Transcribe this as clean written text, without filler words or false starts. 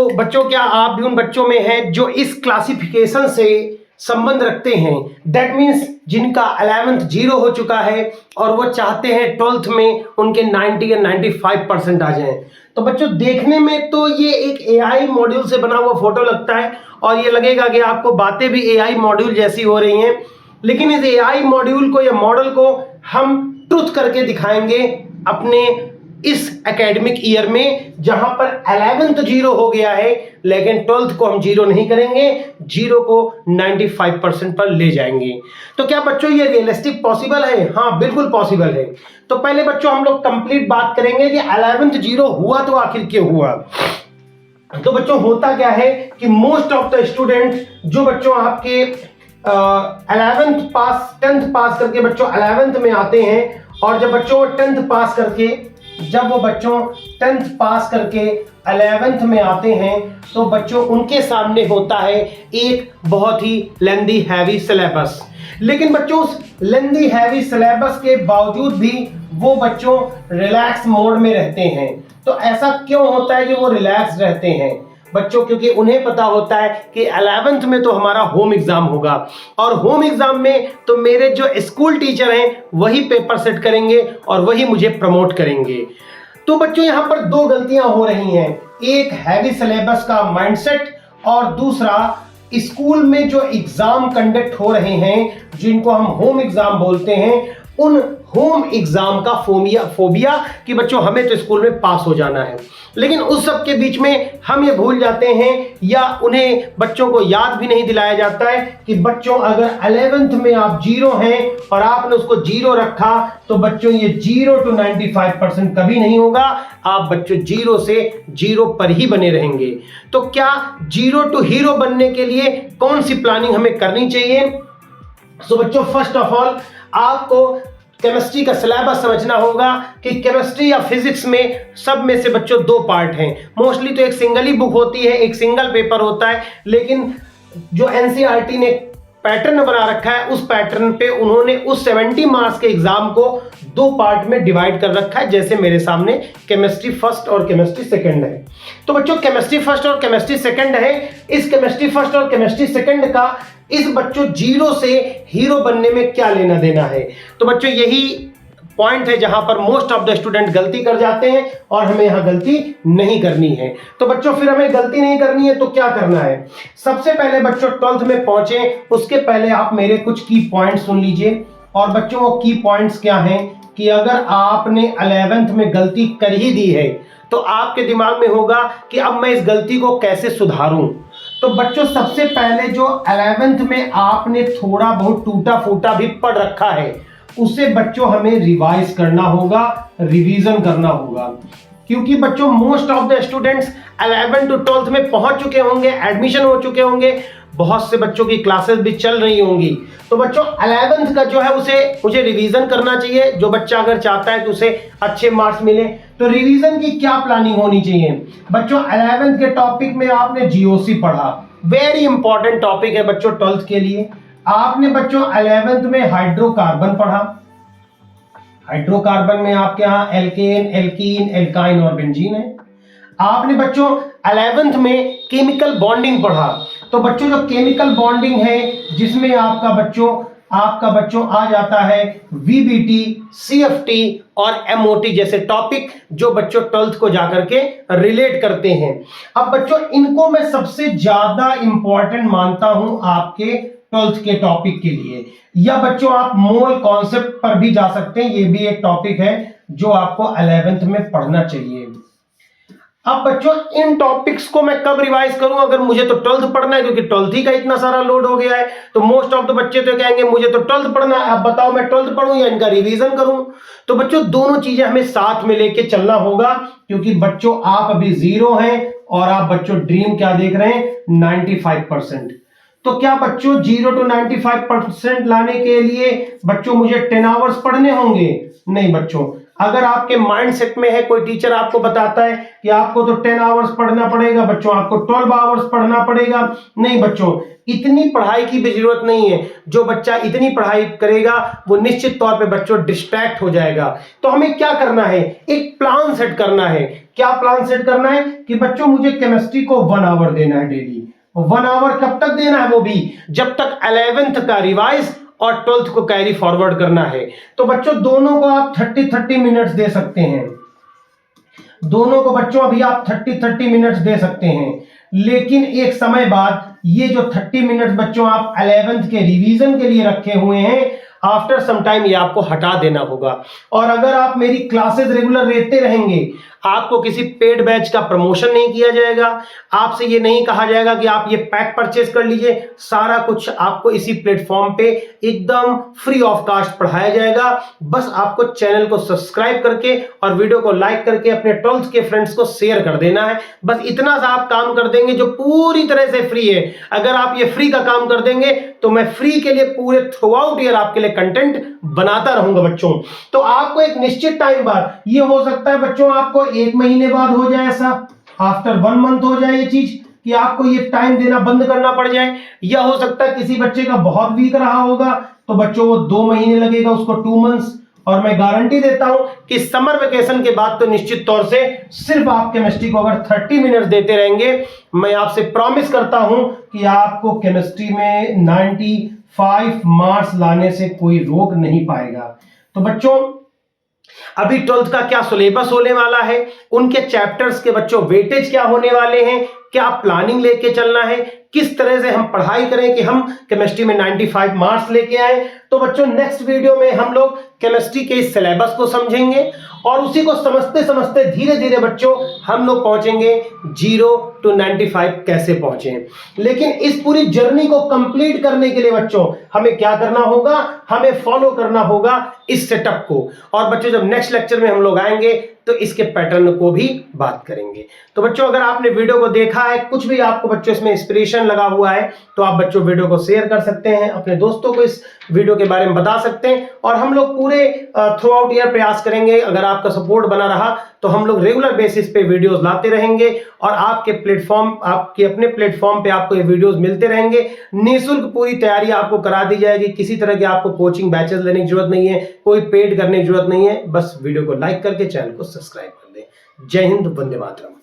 बच्चों, क्या आप भी उन बच्चों में हैं जो इस क्लासिफिकेशन से संबंध रखते हैं? दैट मीन्स जिनका 11th जीरो हो चुका है और वो चाहते हैं 12th में उनके 90 या 95% आ जाएं। तो बच्चों, देखने में तो ये एक एआई मॉड्यूल से बना हुआ फोटो लगता है और ये लगेगा कि आपको बातें भी एआई मॉड्यूल जैसी हो रही हैं, लेकिन इस एआई मॉड्यूल को या मॉडल को हम ट्रुथ करके दिखाएंगे अपने इस एकेडमिक ईयर में, जहां पर 11th जीरो हो गया है लेकिन 12th को हम जीरो नहीं करेंगे, जीरो को 95% पर ले जाएंगे। तो क्या बच्चों ये रियलिस्टिक पॉसिबल है? हाँ, बिल्कुल पॉसिबल है। तो पहले बच्चों हम लोग कंप्लीट बात करेंगे कि 11th जीरो हुआ तो आखिर क्यों हुआ। तो बच्चों, होता क्या है कि मोस्ट ऑफ द स्टूडेंट जो बच्चों आपके 11th पास 10th पास करके बच्चों 11th में आते हैं, और जब बच्चों 10th पास करके 11th में आते हैं तो बच्चों उनके सामने होता है एक बहुत ही लेंदी हैवी सिलेबस। लेकिन बच्चों उस लेंदी हैवी सिलेबस के बावजूद भी वो बच्चों रिलैक्स मोड में रहते हैं। तो ऐसा क्यों होता है कि वो रिलैक्स रहते हैं बच्चों? क्योंकि उन्हें पता होता है कि 11th में तो हमारा होम एग्जाम होगा, और होम एग्जाम में तो मेरे जो स्कूल टीचर हैं वही पेपर सेट करेंगे और वही मुझे प्रमोट करेंगे। तो बच्चों यहां पर दो गलतियां हो रही हैं, एक हैवी सिलेबस का माइंडसेट और दूसरा स्कूल में जो एग्जाम कंडक्ट हो रहे हैं जिनको हम होम एग्जाम बोलते हैं, उन होम एग्जाम का फोबिया कि बच्चों हमें तो स्कूल में पास हो जाना है। लेकिन उस सब के बीच में हम ये भूल जाते हैं या उन्हें बच्चों को याद भी नहीं दिलाया जाता है कि बच्चों अगर 11th में आप जीरो हैं और आपने उसको जीरो रखा तो बच्चों ये 0 to 95% कभी नहीं होगा। आप बच्चों जीरो से जीरो पर ही बने रहेंगे। तो क्या जीरो टू हीरो बनने के लिए कौन सी प्लानिंग हमें करनी चाहिए? तो बच्चों, फर्स्ट ऑफ ऑल आपको केमिस्ट्री का सिलेबस समझना होगा कि केमिस्ट्री या फिजिक्स में सब में से बच्चों दो पार्ट हैं। मोस्टली तो एक सिंगल ही बुक होती है, एक सिंगल पेपर होता है, लेकिन जो एनसीईआरटी ने पैटर्न बना रखा है उस पैटर्न पे उन्होंने उस 70 मार्क्स के एग्जाम को दो पार्ट में डिवाइड कर रखा है, जैसे मेरे सामने केमिस्ट्री फर्स्ट और केमिस्ट्री सेकंड है। तो बच्चों केमिस्ट्री फर्स्ट और केमिस्ट्री सेकंड है। इस केमिस्ट्री फर्स्ट और केमिस्ट्री सेकंड का इस बच्चों जीरो से हीरो बनने में क्या लेना देना है? तो बच्चों यही पॉइंट है जहां पर मोस्ट ऑफ द स्टूडेंट गलती कर जाते हैं और हमें यहां गलती नहीं करनी है। तो बच्चों फिर हमें गलती नहीं करनी है तो क्या करना है? सबसे पहले बच्चों 12th में पहुंचे उसके पहले आप मेरे कुछ की पॉइंट्स सुन लीजिए। और बच्चों वो की पॉइंट्स क्या हैं कि अगर आपने 11th में गलती कर ही दी है तो आपके दिमाग में होगा कि अब मैं इस गलती को कैसे सुधारूं। तो बच्चों सबसे पहले जो 11th में आपने थोड़ा बहुत टूटा फूटा भी पढ़ रखा है उसे बच्चों हमें रिवाइज करना होगा, रिवीजन करना होगा। क्योंकि बच्चों most of the students 11 to 12th में पहुंच चुके होंगे, एडमिशन हो चुके होंगे, बहुत से बच्चों की क्लासेस भी चल रही होंगी। तो बच्चों 11th का जो है उसे मुझे रिवीजन करना चाहिए। जो बच्चा अगर चाहता है कि उसे अच्छे मार्क्स मिले तो रिवीजन की क्या प्लानिंग होनी चाहिए? बच्चों 11th के टॉपिक में आपने जीओसी पढ़ा, वेरी इंपॉर्टेंट टॉपिक है बच्चों 12th के लिए। आपने बच्चों 11th में हाइड्रोकार्बन पढ़ा, हाइड्रोकार्बन में आपके यहाँ एल्केन, एल्कीन, एल्काइन और बेंजीन है। आपने बच्चों 11th में केमिकल बॉन्डिंग पढ़ा। तो बच्चों जो केमिकल बॉन्डिंग है जिसमें आपका बच्चों आ जाता है वीबीटी, सीएफटी और एमओटी जैसे टॉपिक जो बच्चों 12th को जाकर के रिलेट करते हैं। अब बच्चों इनको मैं सबसे ज्यादा इंपॉर्टेंट मानता हूं आपके 12th के टॉपिक के लिए। या बच्चों आप मोल कॉन्सेप्ट पर भी जा सकते हैं, ये भी एक टॉपिक है जो आपको 11th में पढ़ना चाहिए। अब बच्चों इन टॉपिक्स को मैं कब रिवाइज करूं? अगर मुझे तो 12th पढ़ना है, क्योंकि 12th ही का इतना सारा लोड हो गया है। तो मोस्ट ऑफ द बच्चे तो कहेंगे मुझे तो 12th पढ़ना है, अब बताओ मैं 12th पढ़ूं या इनका रिवीजन करूं? तो बच्चों दोनों चीजें हमें साथ में लेके चलना होगा, क्योंकि बच्चों आप अभी जीरो हैं और आप बच्चों ड्रीम क्या देख रहे हैं? 95%। तो क्या बच्चों 0 to 95% लाने के लिए बच्चों मुझे 10 आवर्स पढ़ने होंगे? नहीं बच्चों, अगर आपके माइंडसेट में है, कोई टीचर आपको बताता है कि आपको तो 10 आवर्स पढ़ना पड़ेगा बच्चों, आपको 12 आवर्स पढ़ना पड़ेगा, नहीं बच्चों, इतनी पढ़ाई की भी जरूरत नहीं है। जो बच्चा इतनी पढ़ाई करेगा वो निश्चित तौर पे बच्चों डिस्ट्रैक्ट हो जाएगा। तो हमें क्या करना है, एक प्लान सेट करना है। क्या प्लान सेट करना है कि बच्चों मुझे केमिस्ट्री को 1 आवर देना है डेली। 1 आवर कब तक देना है, वो भी जब तक 11th का रिवाइज और 12th को कैरी फॉरवर्ड करना है। तो बच्चों दोनों को आप 30 मिनट्स दे सकते हैं, दोनों को बच्चों अभी आप 30 मिनट्स दे सकते हैं। लेकिन एक समय बाद ये जो 30 मिनट्स बच्चों आप 11th के रिवीजन के लिए रखे हुए हैं, आफ्टर सम टाइम ये आपको हटा देना होगा। और अगर आप मेरी क्लासेस रेगुलर लेते रहेंगे, आपको किसी पेड बैच का प्रमोशन नहीं किया जाएगा, आपसे ये नहीं कहा जाएगा कि आप ये पैक परचेज कर लीजिए, सारा कुछ आपको इसी प्लेटफॉर्म पे एकदम फ्री ऑफ कास्ट पढ़ाया जाएगा। बस आपको चैनल को सब्सक्राइब करके और वीडियो को लाइक करके अपने 12th के फ्रेंड्स को शेयर कर देना है। बस इतना सा आप काम कर देंगे जो पूरी तरह से फ्री है। अगर आप ये फ्री का काम कर देंगे तो मैं फ्री के लिए पूरे थ्रू आउट ईयर आपके लिए कंटेंट बनाता रहूंगा बच्चों। तो आपको एक निश्चित टाइम बाद, ये हो सकता है बच्चों आपको 1 महीने बाद हो जाए, ऐसा आफ्टर 1 मंथ हो जाए ये चीज कि आपको ये टाइम देना बंद करना पड़ जाए, या हो सकता है किसी बच्चे का बहुत वीक रहा होगा तो बच्चों वो 2 महीने लगेगा, उसको 2 मंथ्स। और मैं गारंटी देता हूं कि समर वेकेशन के बाद तो निश्चित तौर से सिर्फ आप केमिस्ट्री को अगर 30 मिनट देते रहेंगे, मैं आपसे प्रॉमिस करता हूं कि आपको केमिस्ट्री में 95 मार्क्स लाने से कोई रोक नहीं पाएगा। तो बच्चों अभी 12th का क्या सिलेबस होने वाला है, उनके चैप्टर्स के बच्चों वेटेज क्या होने वाले हैं, क्या प्लानिंग लेके चलना है, किस तरह से हम पढ़ाई करें कि हम केमिस्ट्री में 95 मार्क्स लेके आए। तो बच्चों नेक्स्ट वीडियो में हम लोग केमिस्ट्री के इस सिलेबस को समझेंगे और उसी को समझते समझते धीरे धीरे बच्चों हम लोग पहुंचेंगे 0 to 95 कैसे पहुंचे। लेकिन इस पूरी जर्नी को कंप्लीट करने के लिए बच्चों हमें क्या करना होगा, हमें फॉलो करना होगा इस सेटअप को। और बच्चों जब नेक्स्ट लेक्चर में हम लोग आएंगे तो इसके पैटर्न को भी बात करेंगे। तो बच्चों अगर आपने वीडियो को देखा है, कुछ भी आपको बच्चों इसमें इंस्पिरेशन लगा हुआ है, तो आप बच्चों वीडियो को शेयर कर सकते हैं, अपने दोस्तों को इस वीडियो के बारे में बता सकते हैं। और हम लोग पूरे थ्रू आउट ईयर प्रयास करेंगे, अगर आपका सपोर्ट बना रहा तो हम लोग रेगुलर बेसिस पे वीडियोस लाते रहेंगे और आपके प्लेटफॉर्म, आपके अपने प्लेटफॉर्म पे आपको ये वीडियोस मिलते रहेंगे। निःशुल्क पूरी तैयारी आपको करा दी जाएगी, किसी तरह की आपको कोचिंग बैचेस लेने की जरूरत नहीं है, कोई पेड करने की जरूरत नहीं है। बस वीडियो को लाइक करके चैनल को सब्सक्राइब कर दें। जय हिंद, वंदे मातरम।